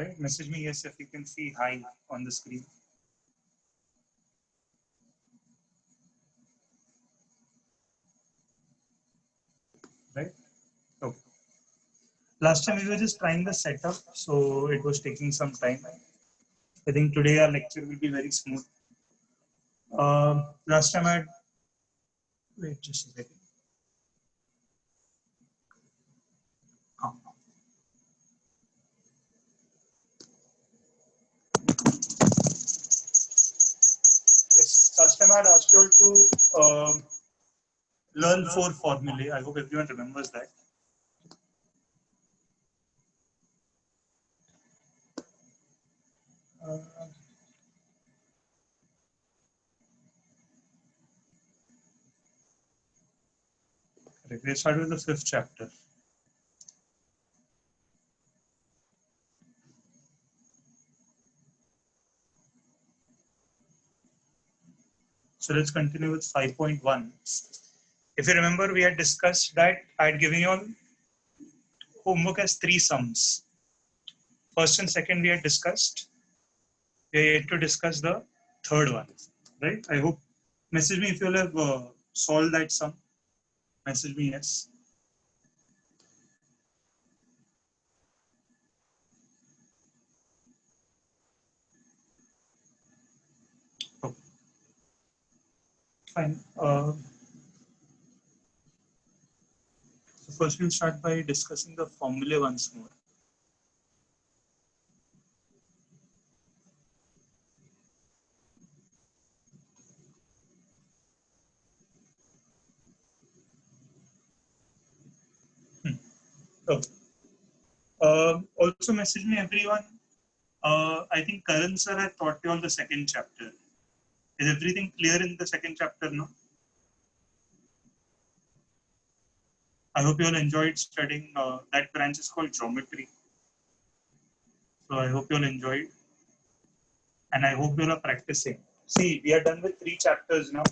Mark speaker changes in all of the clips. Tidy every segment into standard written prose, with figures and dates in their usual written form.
Speaker 1: Right? Message me yes if you can see hi on the screen. Right? Okay. Last time we were just trying the setup, so it was taking some time. I think today our lecture will be very smooth. Last time I had, wait just a second. Oh. Yes, last time I had asked you all to learn 4 formulae. I hope everyone remembers that. We start with the 5th chapter. So let's continue with 5.1. If you remember, we had discussed that I had given you all homework as 3 sums. First and second we had discussed. We are yet to discuss the third one, right? I hope. Message me if you all have solved that sum. Message me yes. Okay. Fine. So first we'll start by discussing the formula once more. Okay. Also message me everyone. I think Karan sir had taught you all the second chapter. Is everything clear in the second chapter now? I hope you all enjoyed studying. That branch is called geometry. So I hope you all enjoyed. And I hope you all are practicing. See, we are done with 3 chapters now.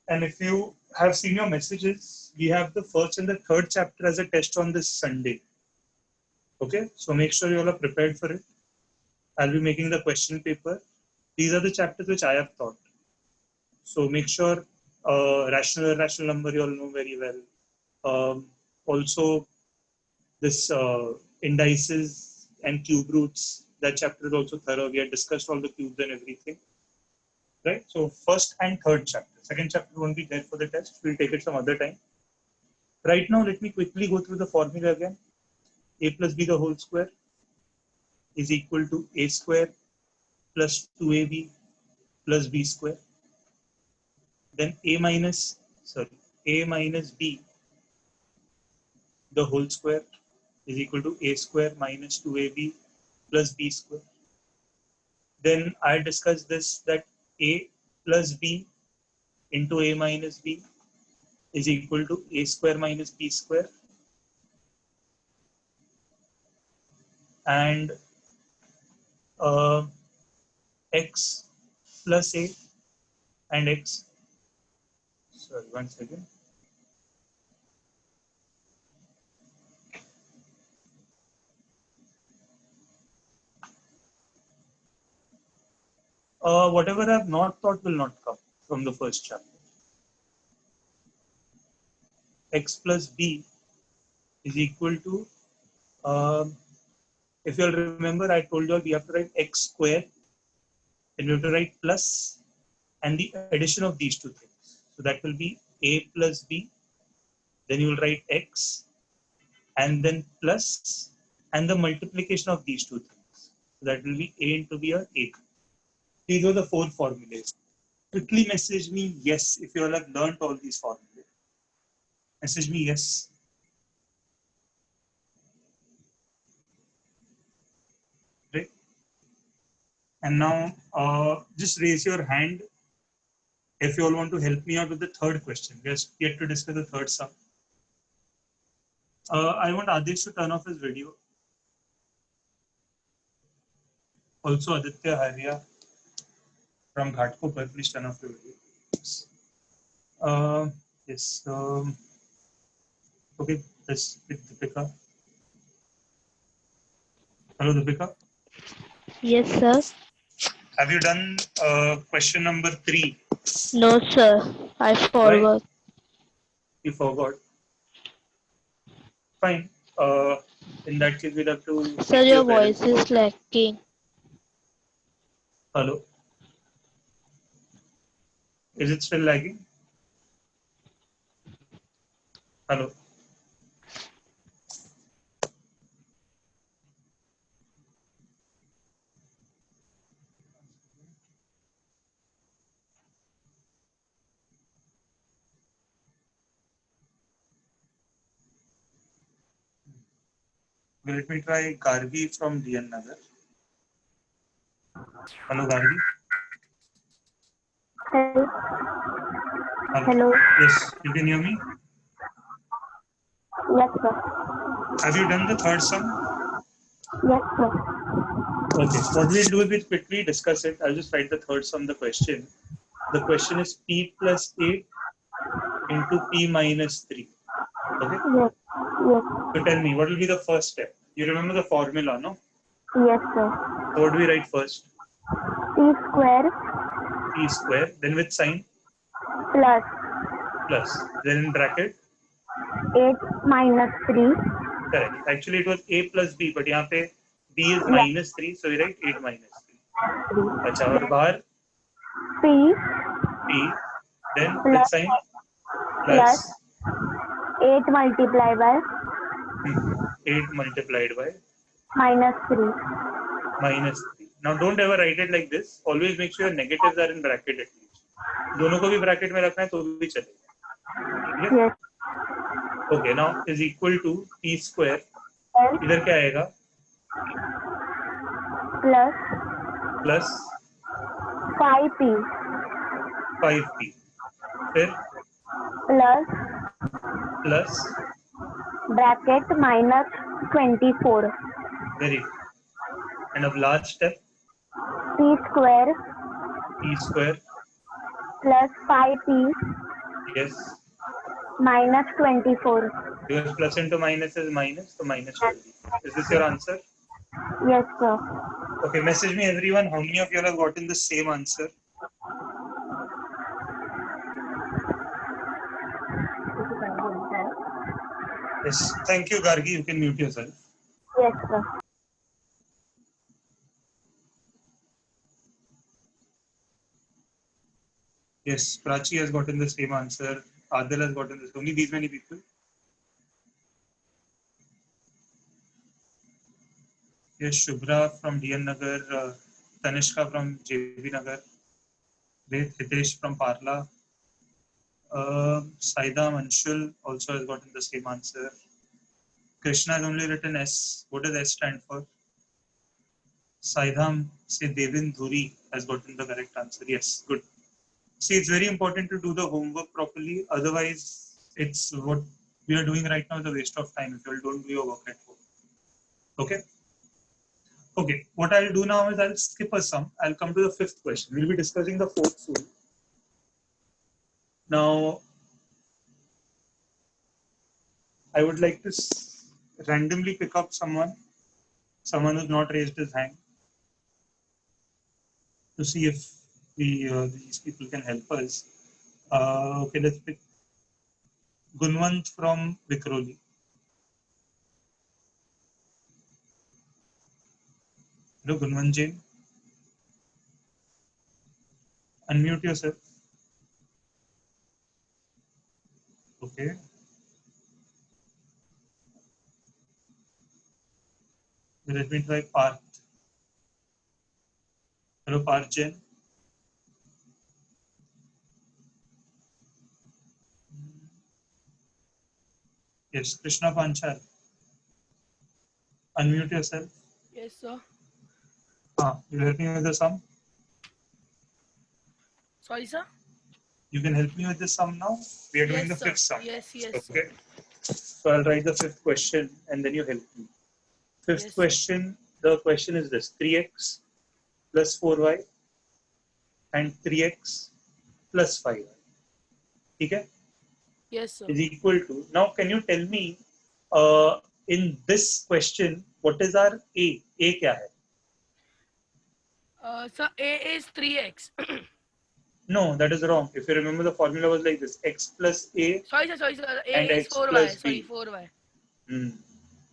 Speaker 1: And if you have seen your messages, we have the first and the third chapter as a test on this Sunday. Okay, so make sure you all are prepared for it. I'll be making the question paper. These are the chapters which I have taught. So make sure rational irrational number you all know very well. Also, this indices and cube roots, that chapter is also thorough. We had discussed all the cubes and everything. Right? So first and third chapter. Second chapter won't be there for the test. We'll take it some other time. Right now, let me quickly go through the formula again. A plus b the whole square is equal to a square plus 2ab plus b square. Then a minus b the whole square is equal to a square minus 2ab plus b square. Then I discussed this, that a plus b into a minus b is equal to a square minus b square. And x plus a and x, sorry, one second. Whatever I have not taught will not come from the first chapter. X plus b is equal to, if you'll remember, I told you we have to write x square, then we have to write plus and the addition of these two things. So that will be a plus b, then you will write x and then plus and the multiplication of these two things. So that will be a into b or a. These are the 4 formulas. Quickly message me yes if you all have learned all these formulas. Message me yes. Right? And now just raise your hand if you all want to help me out with the third question. We are yet to discuss the third sum. I want Adish to turn off his video. Also Aditya Harya from Ghatkopar, please turn off your video. Yes. Okay, let's pick Deepika. Hello, Deepika.
Speaker 2: Yes, sir.
Speaker 1: Have you done question number 3?
Speaker 2: No, sir. I
Speaker 1: Why?
Speaker 2: forgot.
Speaker 1: You forgot. Fine. Uh, in that case, we'll have to
Speaker 2: Sir,
Speaker 1: speak to
Speaker 2: your
Speaker 1: your parents
Speaker 2: voice is
Speaker 1: about it.
Speaker 2: lacking.
Speaker 1: Hello. Is it still lagging? Hello. Let me try Gargi from DN Nagar. Hello, Gargi.
Speaker 3: Hello.
Speaker 1: Hello.
Speaker 3: Hello.
Speaker 1: Yes, you can hear me.
Speaker 3: Yes, sir.
Speaker 1: Have you done the third sum?
Speaker 3: Yes, sir.
Speaker 1: Okay. What we'll do is we'll quickly discuss it. I'll just write the third sum, the question. The question is P plus 8 into P minus 3. Okay.
Speaker 3: Yes. Yes.
Speaker 1: So tell me, what will be the first step? You remember the formula, no?
Speaker 3: Yes, sir.
Speaker 1: So what do we write first?
Speaker 3: T square
Speaker 1: P square, then with sign,
Speaker 3: plus
Speaker 1: plus, then in bracket,
Speaker 3: 8 minus 3.
Speaker 1: correct. Actually, it was A plus B, but यहाँ पे B is
Speaker 3: Yeah,
Speaker 1: minus 3, so we write 8 minus 3.
Speaker 3: 3.
Speaker 1: अच्छा, और बाहर
Speaker 3: P
Speaker 1: P, then with
Speaker 3: plus
Speaker 1: sign,
Speaker 3: plus
Speaker 1: plus
Speaker 3: 8 multiplied by
Speaker 1: 8 multiplied by
Speaker 3: minus 3.
Speaker 1: minus 3. Now, don't ever write it like this. Always make sure your negatives are in bracket at least. दोनों को भी bracket में रखना है तो भी चलेगा. ठीक है?
Speaker 3: Yes.
Speaker 1: Okay, now is equal to P square.
Speaker 3: L
Speaker 1: इधर क्या आएगा?
Speaker 3: plus
Speaker 1: Plus
Speaker 3: 5P
Speaker 1: 5P. फिर
Speaker 3: plus
Speaker 1: plus,
Speaker 3: bracket minus 24.
Speaker 1: very good. And of last step,
Speaker 3: P square
Speaker 1: P square,
Speaker 3: plus 5P
Speaker 1: yes,
Speaker 3: minus 24.
Speaker 1: because plus into minus is minus, so minus 20. Is this your answer?
Speaker 3: Yes, sir.
Speaker 1: Okay, message me everyone, how many of you have gotten the same answer? Yes, thank you, Gargi, you can mute yourself.
Speaker 3: Yes, sir.
Speaker 1: Yes, Prachi has gotten the same answer, Adil has gotten this, only these many people. Yes, Shubhra from DN Nagar, Tanishka from JB Nagar, Hitesh from Parla, Saida Manshul also has gotten the same answer. Krishna has only written S. What does S stand for? Saidham say Devin Dhuri has gotten the correct answer. Yes, good. See, it's very important to do the homework properly. Otherwise, it's what we are doing right now is a waste of time if you don't do your work at home. Okay? Okay, what I'll do now is I'll skip a sum. I'll come to the fifth question. We'll be discussing the fourth soon. Now, I would like to randomly pick up someone who's not raised his hand, to see if these people can help us. Okay, let's pick Gunwant from Vikroli. Hello, Gunwant Jain. Unmute yourself. Okay. Let me try Parth. Hello, Parth Jain. Yes, Krishna Panchal. Unmute yourself.
Speaker 4: Yes, sir.
Speaker 1: You help me with the sum?
Speaker 4: Sorry, sir.
Speaker 1: You can help me with the sum now? We are doing
Speaker 4: Yes,
Speaker 1: the
Speaker 4: sir.
Speaker 1: fifth sum.
Speaker 4: Yes,
Speaker 1: Okay. So I'll write the fifth question and then you help me. Fifth
Speaker 4: Yes.
Speaker 1: question, the question is this: 3x plus 4y and 3x plus 5y. Okay?
Speaker 4: Yes, sir.
Speaker 1: Is equal to. Now, can you tell me in this question what is our A? A क्या है?
Speaker 4: Sir, A is 3x.
Speaker 1: No, that is wrong. If you remember, the formula was like this: x plus a
Speaker 4: Sorry, sir. A
Speaker 1: and
Speaker 4: is
Speaker 1: x
Speaker 4: 4y.
Speaker 1: plus
Speaker 4: Sorry,
Speaker 1: b.
Speaker 4: 4y.
Speaker 1: Hmm.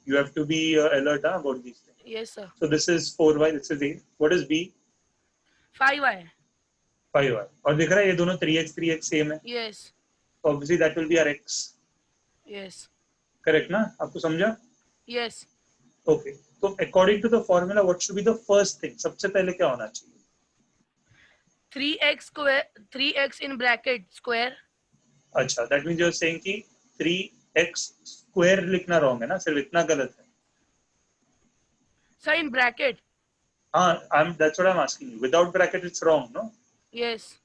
Speaker 1: You have to be alert about these things.
Speaker 4: Yes, sir.
Speaker 1: So this is 4y, this is a. What is b?
Speaker 4: 5y.
Speaker 1: 5y. और दिख रहा है ये दोनों 3x same है.
Speaker 4: Yes.
Speaker 1: So obviously that will be our x.
Speaker 4: Yes.
Speaker 1: Correct ना? आपको समझा?
Speaker 4: Yes.
Speaker 1: Okay. So according to the formula, what should be the first thing? सबसे पहले क्या होना चाहिए?
Speaker 4: 3x square. 3x in bracket square.
Speaker 1: अच्छा, that means you're saying कि 3x square लिखना wrong है ना? सिर्फ इतना गलत है.
Speaker 4: Sir, in bracket.
Speaker 1: हाँ, that's what I'm asking you. Without bracket, it's wrong, no?
Speaker 4: Yes.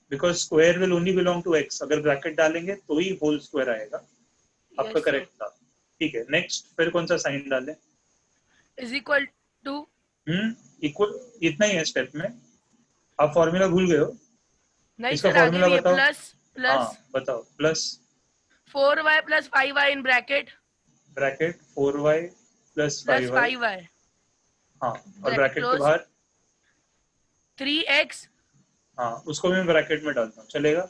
Speaker 1: Because square will only belong to x. अगर bracket डालेंगे तो ही whole square आएगा. आपका
Speaker 4: Yes, sir.
Speaker 1: correct था. ठीक है. Next, फिर कौन सा sign डालें?
Speaker 4: Is equal to.
Speaker 1: Equal इतना ही है step में. आप formula भूल गए हो?
Speaker 4: नहीं
Speaker 1: इसका
Speaker 4: सर, आगे
Speaker 1: formula
Speaker 4: भी है.
Speaker 1: बताओ.
Speaker 4: Plus
Speaker 1: हाँ, बताओ. Plus
Speaker 4: 4y plus 5y in bracket
Speaker 1: bracket 4y plus
Speaker 4: plus
Speaker 1: 5y.
Speaker 4: 5y.
Speaker 1: हाँ, और
Speaker 4: Bracket
Speaker 1: bracket के
Speaker 4: close.
Speaker 1: बाहर
Speaker 4: 3x.
Speaker 1: हाँ, उसको भी मैं ब्रैकेट में डालता हूँ. चलेगा?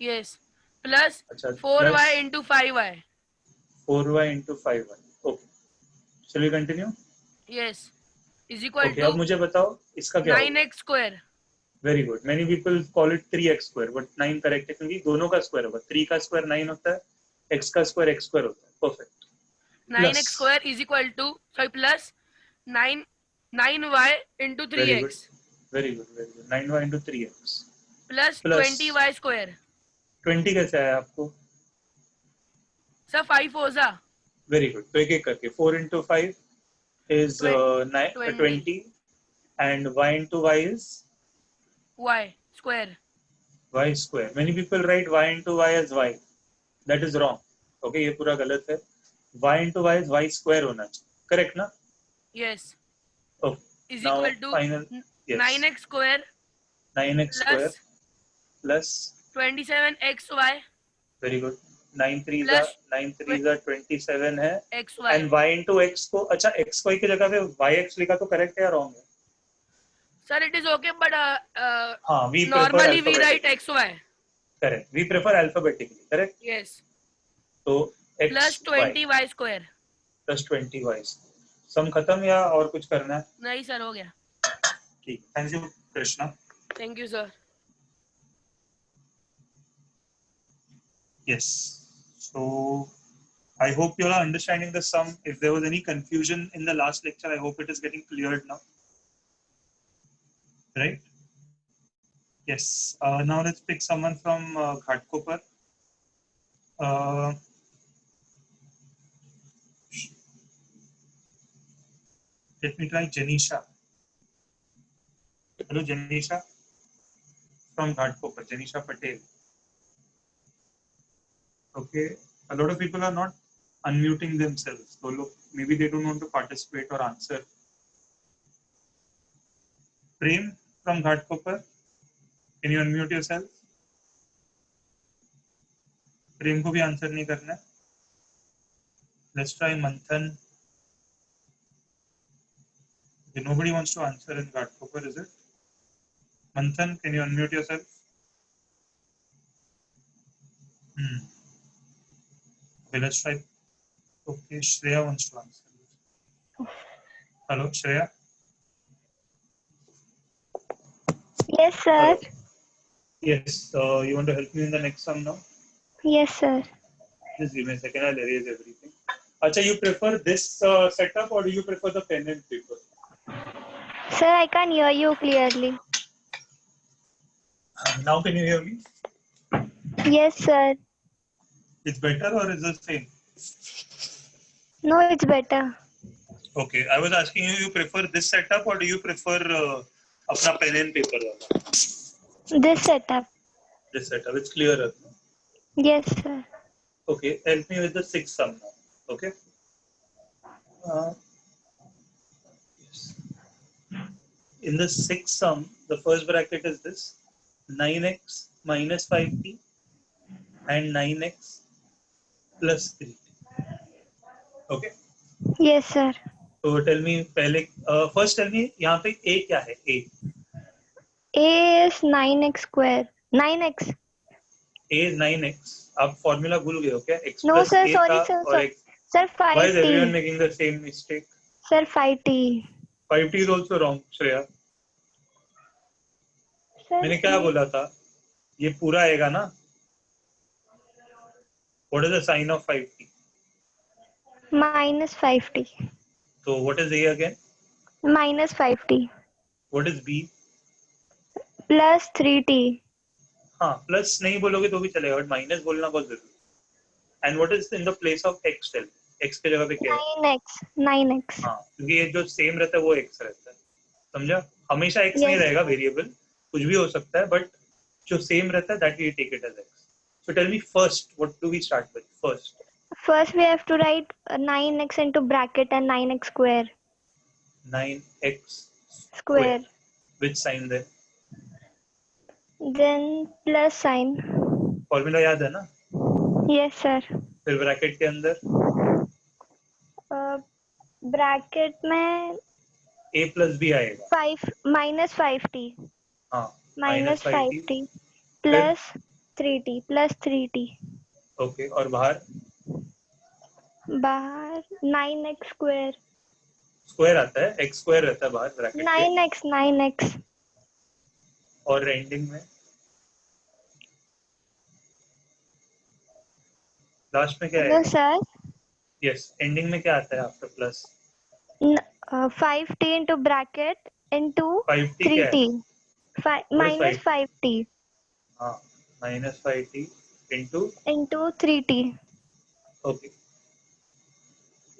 Speaker 4: Yes. Plus
Speaker 1: अच्छा.
Speaker 4: 4y
Speaker 1: Plus
Speaker 4: into 5y.
Speaker 1: 4y into 5y. Okay. Shall we continue?
Speaker 4: Yes. Is equal
Speaker 1: Okay. अब
Speaker 4: to
Speaker 1: मुझे बताओ इसका क्या होगा?
Speaker 4: 9x square.
Speaker 1: Very good. Many people call it 3x square, but 9 correct है क्योंकि दोनों का स्क्वायर होगा. 3 का स्क्वायर 9 होता है, x का स्क्वायर x स्क्वायर होता है. Perfect.
Speaker 4: 9x square is equal to, sorry, plus 9y into
Speaker 1: Very good.
Speaker 4: 3x
Speaker 1: Very good. Very good. 9y into 3x.
Speaker 4: plus
Speaker 1: Plus
Speaker 4: 20y square.
Speaker 1: 20 कैसे आया आपको?
Speaker 4: Sir, 5 fours.
Speaker 1: Very good. तो एक एक करके 4 into 5 is 20 and y into y is
Speaker 4: Y square.
Speaker 1: y square. Many people write y into y as y. That is wrong. Okay, ये पूरा गलत है. y into y is y square होना चाहिए. Correct ना?
Speaker 4: Yes.
Speaker 1: Okay.
Speaker 4: Is
Speaker 1: Now
Speaker 4: equal to
Speaker 1: final. Yes.
Speaker 4: 9x square
Speaker 1: 9x square
Speaker 4: plus
Speaker 1: plus
Speaker 4: 27xy
Speaker 1: very good. 9 3s
Speaker 4: plus
Speaker 1: are 9 3s are 27 है.
Speaker 4: xy.
Speaker 1: And y into x को अच्छा xy की जगह पे yx लिखा तो correct है या wrong है?
Speaker 4: Sir, it is okay, but
Speaker 1: हाँ, we prefer
Speaker 4: normally we write
Speaker 1: alphabetically.
Speaker 4: xy.
Speaker 1: Correct. We prefer alphabetically. Correct.
Speaker 4: Yes.
Speaker 1: तो x
Speaker 4: Plus 20y square.
Speaker 1: plus 20y. सम खत्म या और कुछ करना है?
Speaker 4: नहीं सर, हो गया.
Speaker 1: ठीक. Thank you, Krishna.
Speaker 4: Thank you, sir.
Speaker 1: Yes. So I hope you are understanding the sum. If there was any confusion in the last lecture, I hope it is getting cleared now. Right? Yes. Now let's pick someone from Ghatkopar. Let me try Janisha. Hello, Janisha. From Ghatkopar, Janisha Patel. Okay. A lot of people are not unmuting themselves. So look, maybe they don't want to participate or answer. Prem from Ghatkopar. Can you unmute yourself? प्रेम को भी answer नहीं करना है. Let's try Manthan. Okay, nobody wants to answer in Ghatkopar, is it? Manthan, can you unmute yourself? Okay, let's try. Okay, Shreya wants to answer. Hello, Shreya.
Speaker 3: Yes, sir.
Speaker 1: Hello. Yes, you want to help me in the next sum now?
Speaker 3: Yes, sir.
Speaker 1: Just give me a second, I'll erase everything. Acha, you prefer this setup or do you prefer the pen and paper?
Speaker 3: Sir, I can hear you clearly.
Speaker 1: Now can you hear me?
Speaker 3: Yes, sir.
Speaker 1: It's better or is the same?
Speaker 3: No, it's better.
Speaker 1: Okay, I was asking you, you prefer this setup or do you prefer अपना pen and paper वाला?
Speaker 3: This setup.
Speaker 1: This setup, it's clearer.
Speaker 3: Yes, sir.
Speaker 1: Okay, help me with the sixth sum now. Okay. Yes. In the sixth sum, the first bracket is this: 9x minus 5p and 9x plus 3. Okay.
Speaker 3: Yes, sir.
Speaker 1: So tell me, पहले first tell me यहाँ पे a क्या है? A.
Speaker 3: A is 9x square. 9x.
Speaker 1: A is 9x. आप formula भूल गए हो क्या? X
Speaker 3: No,
Speaker 1: plus
Speaker 3: sir.
Speaker 1: A
Speaker 3: Sorry,
Speaker 1: था
Speaker 3: sir.
Speaker 1: और
Speaker 3: Sir,
Speaker 1: X.
Speaker 3: sir
Speaker 1: Why is everyone
Speaker 3: 5t.
Speaker 1: making the same mistake?
Speaker 3: Sir 5t.
Speaker 1: 5t is also wrong, Shreya.
Speaker 3: Sir,
Speaker 1: मैंने क्या बोला था? ये पूरा आएगा ना? What is the sign of 5t?
Speaker 3: minus 5t.
Speaker 1: So what is A again?
Speaker 3: Minus 5t.
Speaker 1: What is B?
Speaker 3: Plus 3t.
Speaker 1: हाँ, plus नहीं बोलोगे तो भी चलेगा, बट माइनस बोलना बहुत जरूरी है. And what is in the place of x? Tell x की जगह पे क्या है?
Speaker 3: 9x. 9x.
Speaker 1: हाँ, क्योंकि ये जो सेम रहता है वो एक्स रहता है. समझा? हमेशा एक्स नहीं
Speaker 3: Yes.
Speaker 1: रहेगा, वेरिएबल कुछ भी हो सकता है, बट जो सेम रहता है that we take it as x. So tell me first, what do we start with first?
Speaker 3: First, we have to write 9x into bracket and 9x square.
Speaker 1: 9x
Speaker 3: Square.
Speaker 1: Which sign then?
Speaker 3: Then plus sign.
Speaker 1: Formula याद है ना?
Speaker 3: Yes, sir.
Speaker 1: फिर bracket के अंदर
Speaker 3: bracket में
Speaker 1: a plus b आएगा.
Speaker 3: 5 minus 5t.
Speaker 1: हाँ,
Speaker 3: Minus
Speaker 1: -5t.
Speaker 3: 5t. Plus 3t. Plus 3t.
Speaker 1: Okay, और बाहर
Speaker 3: बाहर 9x square.
Speaker 1: स्क्वायर आता है, x स्क्वायर रहता है बाहर ब्रैकेट के.
Speaker 3: 9x. 9x.
Speaker 1: और एंडिंग में लास्ट में क्या
Speaker 3: No,
Speaker 1: है?
Speaker 3: sir.
Speaker 1: यस, एंडिंग में क्या आता है after plus?
Speaker 3: 5t into bracket into
Speaker 1: 5t क्या है?
Speaker 3: 3t. Minus 5t
Speaker 1: हाँ, -5t into
Speaker 3: into 3t.
Speaker 1: okay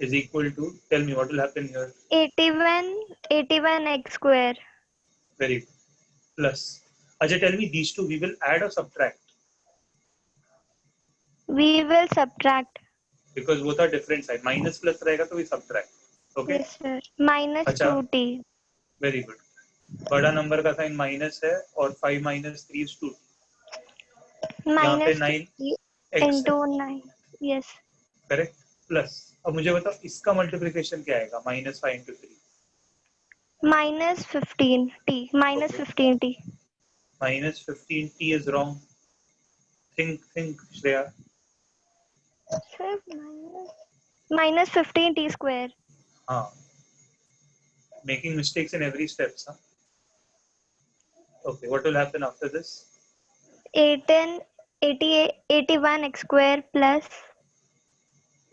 Speaker 1: is equal to, tell me what will happen here?
Speaker 3: 81x square.
Speaker 1: Very good. Plus, अच्छा, tell me these two we will add or subtract?
Speaker 3: We will subtract.
Speaker 1: Because both are different side. Minus plus रहेगा तो we subtract. Okay.
Speaker 3: Yes, sir. Minus
Speaker 1: अच्छा.
Speaker 3: 2t.
Speaker 1: Very good. बड़ा number का sign minus है और 5 - 3 is 2. यहाँ पे
Speaker 3: Minus
Speaker 1: 9
Speaker 3: 2t
Speaker 1: x
Speaker 3: into 9. Yes.
Speaker 1: Correct. Plus, अब मुझे बताओ इसका मल्टीप्लिकेशन क्या आएगा? -5 into 3.
Speaker 3: Minus 15t. Minus
Speaker 1: Okay.
Speaker 3: 15t.
Speaker 1: -15t is wrong. Think, Shreya.
Speaker 3: Sir, minus 15t square.
Speaker 1: हाँ. Making mistakes in every step, huh? Okay, what will happen after this?
Speaker 3: 81x square plus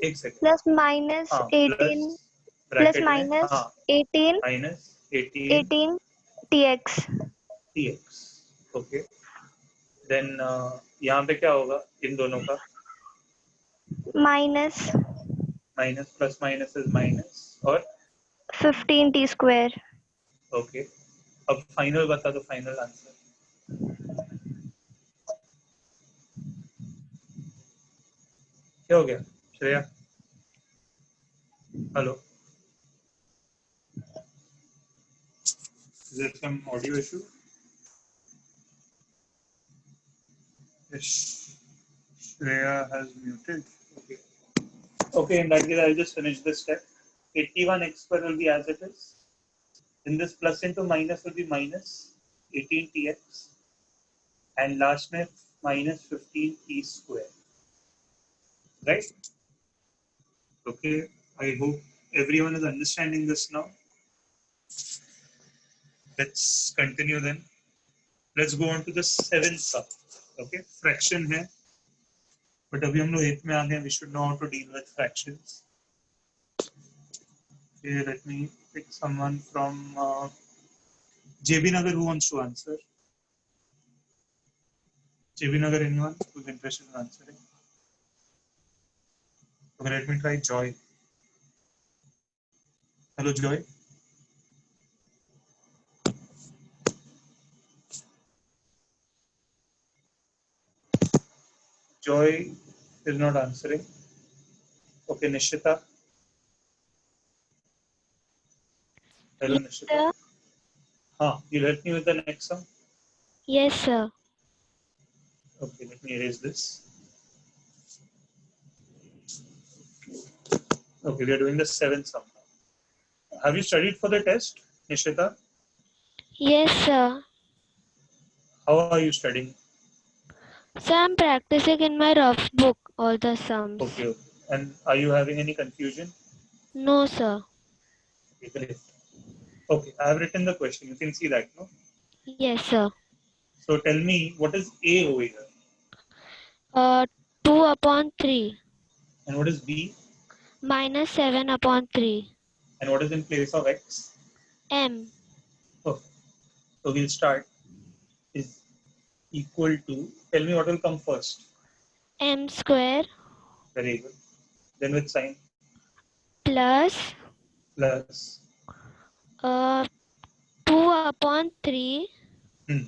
Speaker 1: एक second.
Speaker 3: plus minus
Speaker 1: हाँ,
Speaker 3: 18
Speaker 1: plus
Speaker 3: plus
Speaker 1: bracket में,
Speaker 3: minus
Speaker 1: हाँ,
Speaker 3: 18
Speaker 1: -18
Speaker 3: 18 tx.
Speaker 1: tx. Okay. Then यहाँ पे क्या होगा इन दोनों का?
Speaker 3: Minus
Speaker 1: minus plus minus is minus और
Speaker 3: 15t square.
Speaker 1: ओके. अब फाइनल बता दो, फाइनल आंसर. क्या हो गया Shreya? Hello, is there some audio issue? Yes, Shreya has muted. Okay. Okay, in that case, I'll just finish this step. 81x square will be as it is. In this plus into minus will be minus 18tx. And last में minus 15t square. Right? Okay, I hope everyone is understanding this now. Let's continue then. Let's go on to the seventh sum. Okay, fraction है. But अभी हम लोग 8th में आ गए. We should know how to deal with fractions. Okay, let me pick someone from JB Nagar who wants to answer. JB Nagar, anyone who's interested in answering? Okay, let me try Joy. Hello, Joy. Joy is not answering. Okay, Nishita. Hello,
Speaker 2: Yes,
Speaker 1: Nishita.
Speaker 2: sir.
Speaker 1: You'll help me with the next sum?
Speaker 2: Yes, sir.
Speaker 1: Okay, let me erase this. Okay, we are doing the seventh sum now. Have you studied for the test, Nishita?
Speaker 2: Yes, sir.
Speaker 1: How are you studying?
Speaker 2: Sir, I'm practicing in my rough book all the sums.
Speaker 1: Okay. And are you having any confusion?
Speaker 2: No, sir.
Speaker 1: Okay, great. Okay, I have written the question. You can see that, no?
Speaker 2: Yes, sir.
Speaker 1: So tell me, what is A over here?
Speaker 2: Uh, 2 upon 3
Speaker 1: And what is B?
Speaker 2: minus 7 upon 3.
Speaker 1: And what is in place of X?
Speaker 2: M.
Speaker 1: Okay. So we'll start. Is equal to, tell me what will come first.
Speaker 2: M square
Speaker 1: Very good. Then with sign
Speaker 2: plus
Speaker 1: plus.
Speaker 2: uh, 2 upon 3
Speaker 1: Hmm.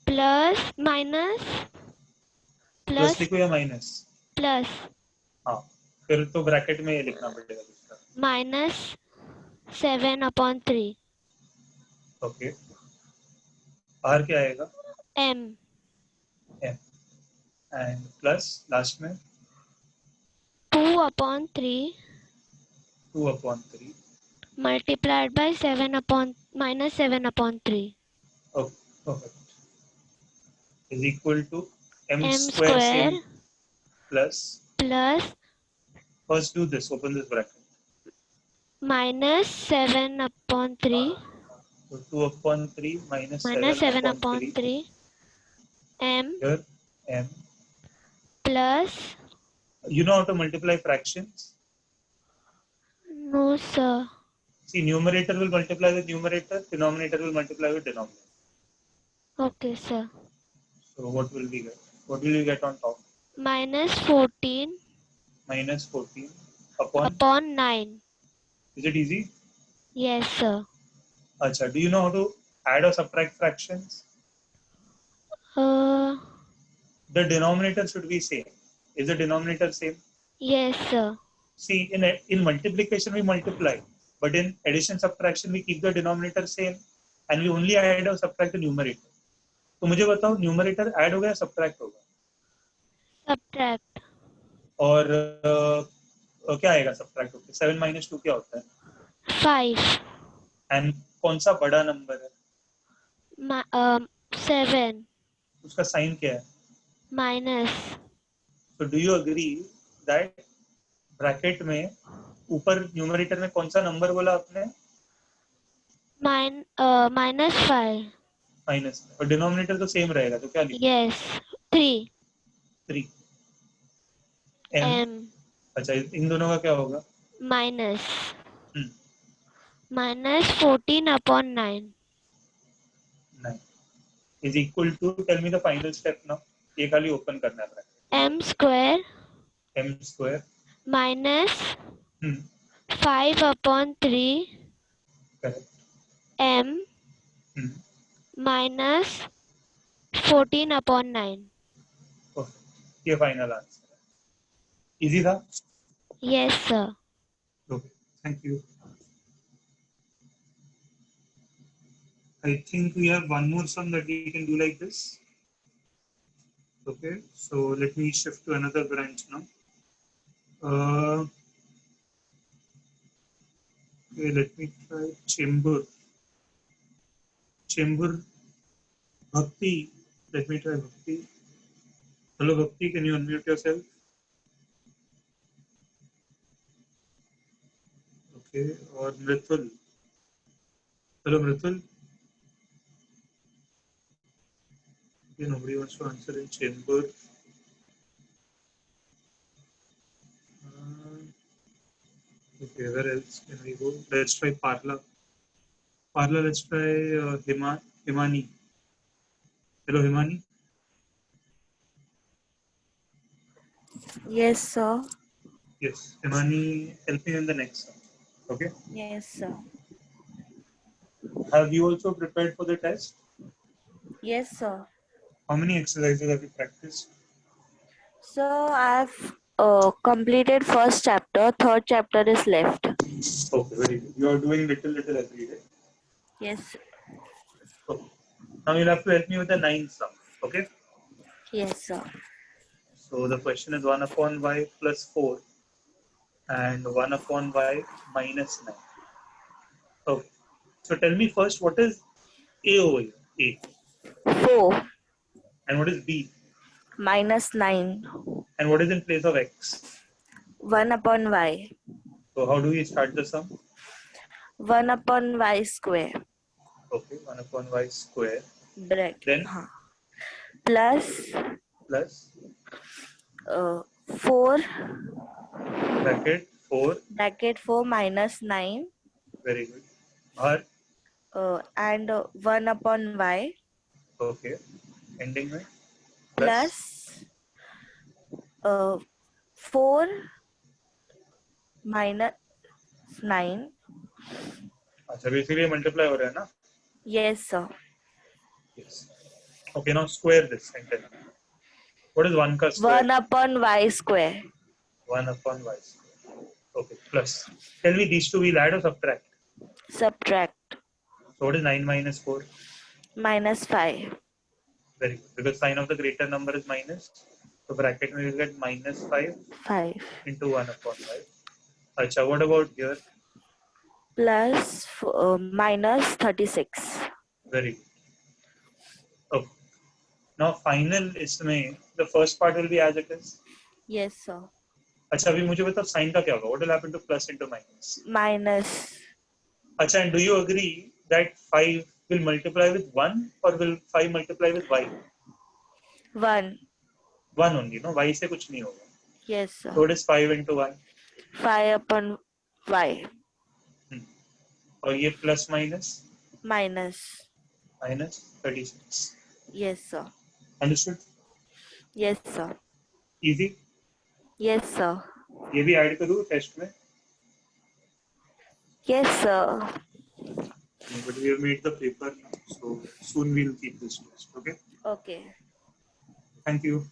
Speaker 2: plus minus
Speaker 1: plus
Speaker 2: plus
Speaker 1: लिखो या minus?
Speaker 2: plus
Speaker 1: हाँ, फिर तो bracket में ये लिखना पड़ेगा दूसरा.
Speaker 2: minus 7 upon 3.
Speaker 1: ओके, बाहर क्या आएगा?
Speaker 2: M
Speaker 1: m and plus last में
Speaker 2: 2 upon 3
Speaker 1: 2/3.
Speaker 2: multiplied by 7 upon minus 7 upon 3.
Speaker 1: Okay, perfect. Is equal to m
Speaker 2: M
Speaker 1: square
Speaker 2: square
Speaker 1: same plus.
Speaker 2: plus
Speaker 1: first do this, open this bracket.
Speaker 2: minus 7 upon 3
Speaker 1: So 2/3 minus
Speaker 2: minus 7 upon
Speaker 1: 7/3.
Speaker 2: 3 M
Speaker 1: Here m.
Speaker 2: plus
Speaker 1: You know how to multiply fractions?
Speaker 2: no sir.
Speaker 1: See, numerator will multiply with numerator, denominator will multiply with denominator.
Speaker 2: Okay sir.
Speaker 1: So what will we get? What will you get on top?
Speaker 2: Minus 14
Speaker 1: Minus 14 upon.
Speaker 2: upon 9.
Speaker 1: Is it easy?
Speaker 2: Yes sir.
Speaker 1: Acha, do you know how to add or subtract fractions?
Speaker 2: Uh
Speaker 1: The denominator should be same. Is the denominator same?
Speaker 2: yes sir.
Speaker 1: See, in multiplication we multiply, but in addition subtraction we keep the denominator same, and we only add or subtract the numerator. तो मुझे बताओ numerator add होगा या subtract होगा?
Speaker 2: Subtract
Speaker 1: और क्या आएगा subtract होकर? 7 minus 2 क्या होता है?
Speaker 2: 5
Speaker 1: And कौन सा बड़ा नंबर है?
Speaker 2: 7
Speaker 1: उसका साइन क्या है?
Speaker 2: minus
Speaker 1: So do you agree that bracket में ऊपर न्यूमरेटर में कौन सा नंबर बोला आपने?
Speaker 2: minus 5.
Speaker 1: माइनस. और डिनोमिनेटर तो सेम रहेगा, तो क्या लिखें?
Speaker 2: Yes 3
Speaker 1: 3
Speaker 2: M
Speaker 1: अच्छा, इन दोनों का क्या होगा?
Speaker 2: minus minus 14 upon 9.
Speaker 1: 9 is equal to, tell me the final step now. ये खाली ओपन करना है bracket.
Speaker 2: M square
Speaker 1: m square
Speaker 2: minus 5 upon 3
Speaker 1: correct.
Speaker 2: M minus 14 upon 9.
Speaker 1: ये फाइनल आंसर है. इजी था?
Speaker 2: Yes sir.
Speaker 1: ओके, thank you. I think we have one more sum that we can do like this. Okay, so let me shift to another branch now. Okay, let me try chamber. Bhakti. Let me try Bhakti. Hello Bhakti, can you unmute yourself? Okay, or Mritul. Hello Mritul. Okay, nobody wants to answer in chamber. Okay, where else can we go? Let's try Parla. Parla, let's try Himani. Hello Himani.
Speaker 5: Yes, sir.
Speaker 1: Yes, Himani, help me in the next one. Okay.
Speaker 5: Yes, sir.
Speaker 1: Have you also prepared for the test?
Speaker 5: Yes, sir.
Speaker 1: How many exercises have you practiced?
Speaker 5: So I've completed first chapter. Third chapter is left.
Speaker 1: Okay, very good. You are doing little every day.
Speaker 5: Yes.
Speaker 1: Okay. Now you'll have to help me with the 9th sum. Okay.
Speaker 5: Yes, sir.
Speaker 1: So the question is 1/y plus 4 and 1/y minus 9. Okay. So tell me first, what is A over here? A.
Speaker 5: 4
Speaker 1: And what is b?
Speaker 5: minus 9.
Speaker 1: And what is in place of x?
Speaker 5: 1 upon y.
Speaker 1: So how do we start the sum?
Speaker 5: 1 upon y square.
Speaker 1: Okay, 1 upon y square.
Speaker 5: Bracket.
Speaker 1: Then
Speaker 5: Plus
Speaker 1: plus
Speaker 5: 4
Speaker 1: bracket 4.
Speaker 5: bracket 4 minus 9
Speaker 1: Very good. R.
Speaker 5: and 1 upon y
Speaker 1: Okay. Ending with
Speaker 5: plus 4 minus 9.
Speaker 1: अच्छा basically multiply हो रहा है ना?
Speaker 5: Yes, sir.
Speaker 1: Yes. Okay, now square this and tell me. What is 1 ka square?
Speaker 5: 1 upon y square.
Speaker 1: 1 upon y square. Okay, plus. Tell me these two we'll add or subtract?
Speaker 5: Subtract.
Speaker 1: So what is 9 minus 4?
Speaker 5: Minus 5.
Speaker 1: Very good. Because sign of the greater number is minus. So bracket we will get minus 5
Speaker 5: 5
Speaker 1: into 1 upon y. Acha, what about here?
Speaker 5: plus minus 36.
Speaker 1: Very good. Okay. Now final इसमें the first part will be as it is.
Speaker 5: Yes, sir.
Speaker 1: अच्छा अभी मुझे बताओ sign का क्या होगा? What will happen to plus into minus?
Speaker 5: Minus.
Speaker 1: अच्छा, and do you agree that 5 will multiply with 1 or will 5 multiply with y?
Speaker 5: 1.
Speaker 1: 1 only, no? Y से कुछ नहीं होगा.
Speaker 5: Yes, sir.
Speaker 1: So what is 5 into 1?
Speaker 5: 5 upon y.
Speaker 1: और ये plus minus?
Speaker 5: Minus.
Speaker 1: Minus 36.
Speaker 5: Yes, sir.
Speaker 1: Understood?
Speaker 5: Yes, sir.
Speaker 1: Easy?
Speaker 5: Yes, sir.
Speaker 1: ये भी add करूँ test में?
Speaker 5: Yes, sir.
Speaker 1: But we have made the paper now, so soon we'll keep this test. Okay?
Speaker 5: Okay.
Speaker 1: Thank you.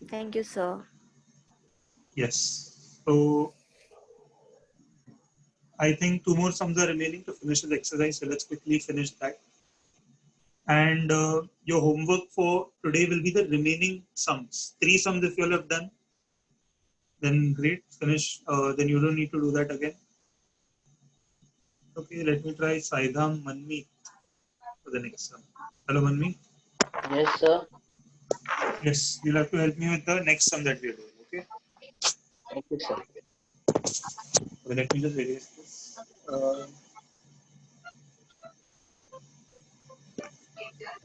Speaker 5: Thank you, sir.
Speaker 1: Yes. So I think 2 more sums are remaining to finish the exercise. So let's quickly finish that. And your homework for today will be the remaining sums. 3 sums if you all have done, then great. Finish. Then you don't need to do that again. Okay, let me try Saidham Manmeet for the next sum. Hello, Manmeet.
Speaker 6: Yes, sir.
Speaker 1: Yes, you'll have to help me with the next sum that we are doing. Okay.
Speaker 6: Thank you, sir.
Speaker 1: Okay, let me just erase this.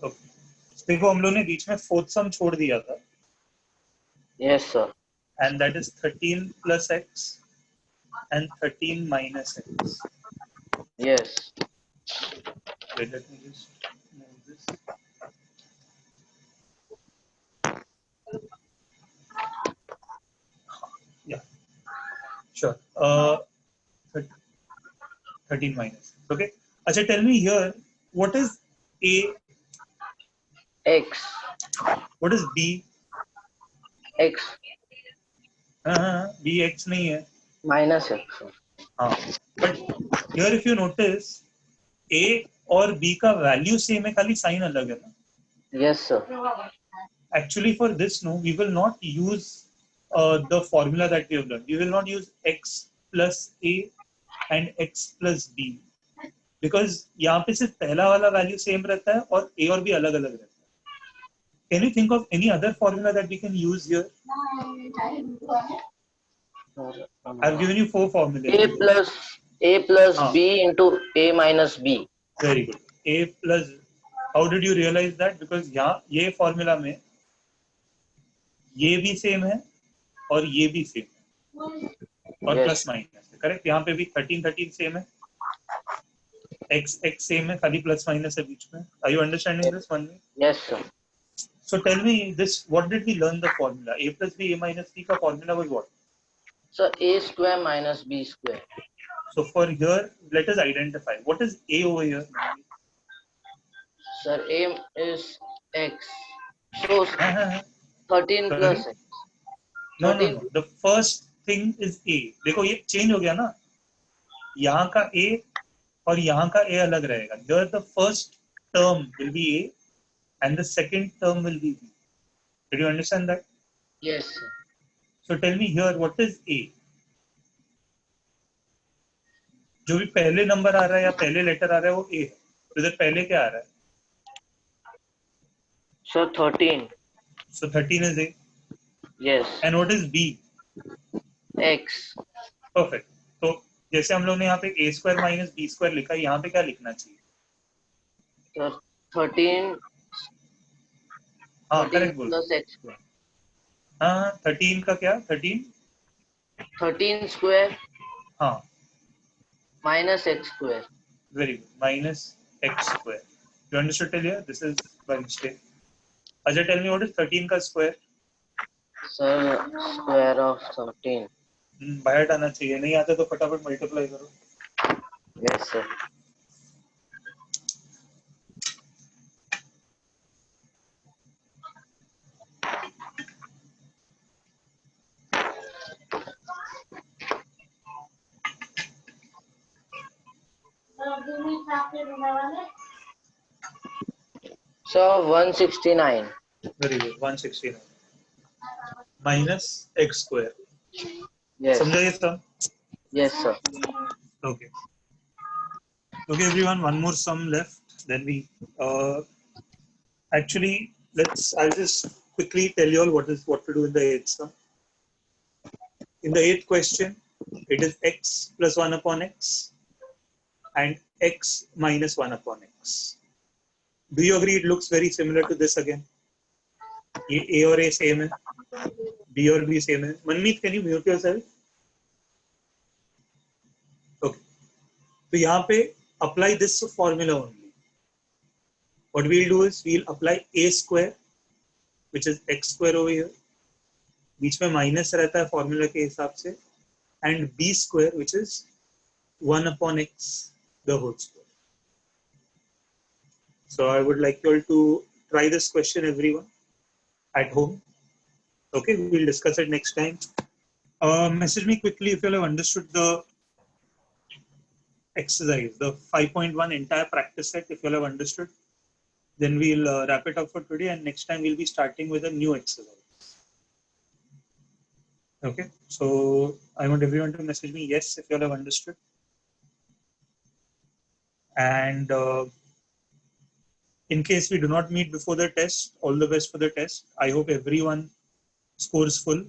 Speaker 1: Okay. देखो हम लोग ने बीच में fourth sum छोड़ दिया था.
Speaker 6: Yes, sir.
Speaker 1: And that is 13 plus x and 13 minus x.
Speaker 6: Yes.
Speaker 1: Wait, let me just move this. Yeah, sure. 13 minus. Okay. Acha, tell me here, what is A?
Speaker 6: X.
Speaker 1: What is B?
Speaker 6: X.
Speaker 1: B x नहीं है.
Speaker 6: Minus X. Sir.
Speaker 1: But here if you notice, A और B का value same है, खाली sign अलग है ना.
Speaker 6: Yes, sir.
Speaker 1: Actually, for this, no, we will not use the formula that we have learned. We will not use x plus A and x plus B. Because यहाँ पे सिर्फ पहला वाला value same रहता है और A और B अलग अलग रहता है. Can you think of any other formula that we can use here? I've given you 4 formulas.
Speaker 6: A plus B into A minus B.
Speaker 1: Very good. A plus. How did you realize that? Because यहाँ ये formula में ये भी same है और ये भी same है और
Speaker 6: Yes.
Speaker 1: plus minus है. Correct? यहाँ पे भी 13 same है. X same है, खाली plus minus है बीच में. Are you understanding this one?
Speaker 6: Yes, sir.
Speaker 1: So tell me this. What did we learn the formula? A plus B, A minus B का formula was what?
Speaker 6: So A square minus B square.
Speaker 1: So for here, let us identify what is A over here.
Speaker 6: Sir, A is X. So 13 plus X.
Speaker 1: No. The first thing is A. देखो ये change हो गया ना. यहाँ का A और यहाँ का A अलग रहेगा. Here the first term will be A and the second term will be B. Did you understand that?
Speaker 6: Yes, sir.
Speaker 1: So tell me here what is A? जो भी पहले नंबर आ रहा है या पहले लेटर आ रहा है वो A है. तो इधर पहले क्या आ रहा है?
Speaker 6: So 13.
Speaker 1: So 13 is A.
Speaker 6: Yes.
Speaker 1: And what is B?
Speaker 6: X.
Speaker 1: Perfect. तो जैसे हम लोग ने यहाँ पे a square minus b square लिखा है, यहाँ पे क्या लिखना चाहिए?
Speaker 6: So 13.
Speaker 1: हाँ
Speaker 6: 13
Speaker 1: करेक्ट बोल.
Speaker 6: plus x square.
Speaker 1: हाँ 13 का क्या? 13
Speaker 6: 13 square
Speaker 1: हाँ
Speaker 6: minus x square.
Speaker 1: very good. Minus x square. You understood till here? This is by mistake. Ajay, tell me what is 13 का square?
Speaker 6: So square of 13.
Speaker 1: By heart आना चाहिए. नहीं आता तो फटाफट मल्टीप्लाई करो.
Speaker 6: Yes, sir. So 169.
Speaker 1: Very good. 169 minus x square.
Speaker 6: Yes.
Speaker 1: समझा ये सब?
Speaker 6: Yes, sir.
Speaker 1: Okay. Okay, everyone. One more sum left. Then we actually I'll just quickly tell you all what to do in the eighth sum. In the eighth question, it is x plus 1 upon x and x minus 1 upon x. Do you agree it looks very similar to this again? A और A same है, B और B same है. Manmeet, can you mute yourself? Okay. तो यहाँ पे apply this formula only. What we'll do is we'll apply a square, which is x square over here. बीच में minus रहता है formula के हिसाब से, and b square, which is 1 upon x, the whole square. So I would like you all to try this question, everyone, at home. Okay, we'll discuss it next time. Message me quickly if you all have understood the exercise, the 5.1 entire practice set. If you all have understood, then we'll wrap it up for today, and next time we'll be starting with a new exercise. Okay, so I want everyone to message me yes if you all have understood. And in case we do not meet before the test, all the best for the test. I hope everyone scores full.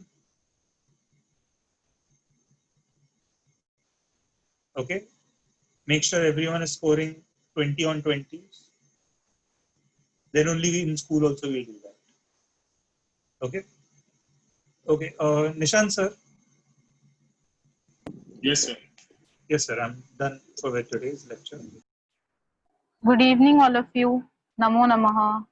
Speaker 1: Okay, make sure everyone is scoring 20 on 20s. Then only in school also we'll do that. Okay. Okay. Nishant sir.
Speaker 7: Yes, sir.
Speaker 1: Yes, sir. I'm done for today's lecture.
Speaker 8: Good evening, all of you. Namo Namaha.